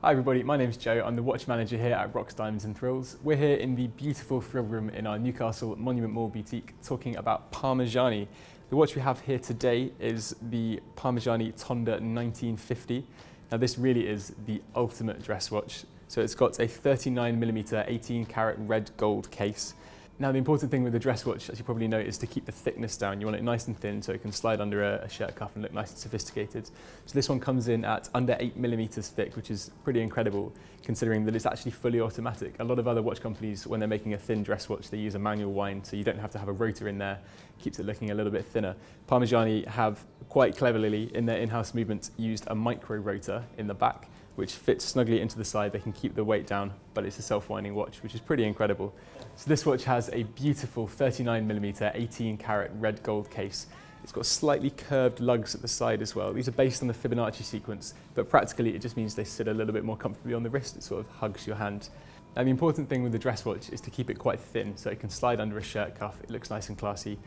Hi everybody, my name's Joe. I'm the watch manager here at Rocks, Diamonds and Thrills. We're here in the beautiful thrill room in our Newcastle Monument Mall boutique talking about Parmigiani. The watch we have here today is the Parmigiani Tonda 1950. Now this really is the ultimate dress watch. So it's got a 39mm 18 carat red gold case. Now the important thing with the dress watch, as you probably know, is to keep the thickness down. You want it nice and thin so it can slide under a shirt cuff and look nice and sophisticated. So this one comes in at under 8mm thick, which is pretty incredible considering that it's actually fully automatic. A lot of other watch companies, when they're making a thin dress watch, they use a manual wind so you don't have to have a rotor in there. Keeps it looking a little bit thinner. Parmigiani have quite cleverly in their in-house movement used a micro rotor in the back, which fits snugly into the side. They can keep the weight down, but it's a self-winding watch, which is pretty incredible. So this watch has a beautiful 39mm 18 carat red gold case. It's got slightly curved lugs at the side as well. These are based on the Fibonacci sequence, but practically it just means they sit a little bit more comfortably on the wrist. It sort of hugs your hand. Now the important thing with the dress watch is to keep it quite thin, so it can slide under a shirt cuff. It looks nice and classy.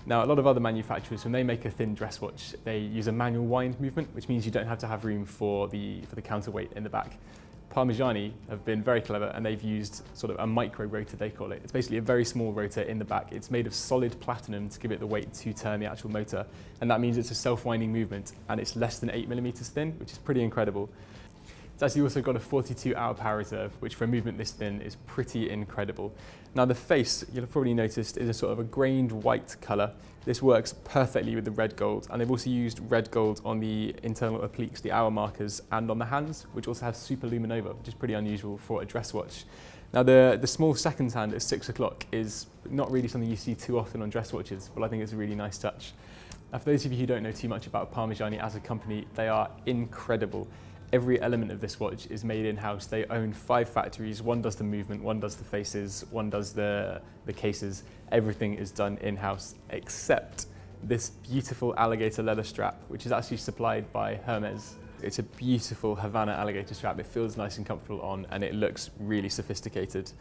Now, a lot of other manufacturers, when they make a thin dress watch, they use a manual wind movement, which means you don't have to have room for the counterweight in the back. Parmigiani have been very clever and they've used sort of a micro rotor, they call it. It's basically a very small rotor in the back. It's made of solid platinum to give it the weight to turn the actual motor. And that means it's a self-winding movement and it's less than 8mm thin, which is pretty incredible. It's actually also got a 42-hour power reserve, which for a movement this thin is pretty incredible. Now the face, you'll have probably noticed, is a sort of a grained white colour. This works perfectly with the red gold, and they've also used red gold on the internal appliques, the hour markers, and on the hands, which also have super luminova, which is pretty unusual for a dress watch. Now the small seconds hand at 6 o'clock is not really something you see too often on dress watches, but I think it's a really nice touch. Now for those of you who don't know too much about Parmigiani as a company, they are incredible. Every element of this watch is made in-house. They own 5 factories. One does the movement, one does the faces, one does the cases. Everything is done in-house except this beautiful alligator leather strap, which is actually supplied by Hermes. It's a beautiful Havana alligator strap. It feels nice and comfortable on, and it looks really sophisticated.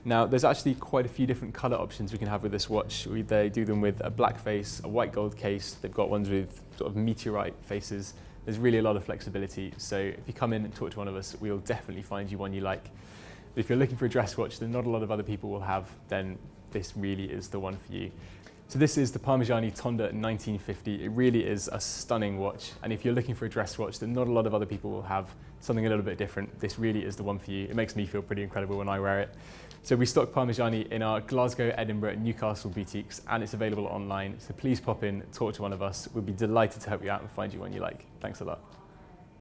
Now, there's actually quite a few different color options we can have with this watch. They do them with a black face, a white gold case. They've got ones with sort of meteorite faces. There's really a lot of flexibility, so if you come in and talk to one of us, we'll definitely find you one you like. But if you're looking for a dress watch that not a lot of other people will have, then this really is the one for you. So this is the Parmigiani Tonda 1950. It really is a stunning watch, and if you're looking for a dress watch that not a lot of other people will have, something a little bit different, this really is the one for you. It makes me feel pretty incredible when I wear it. So we stock Parmigiani in our Glasgow, Edinburgh, Newcastle boutiques, and it's available online. So please pop in, talk to one of us. We'll be delighted to help you out and find you one you like. Thanks a lot.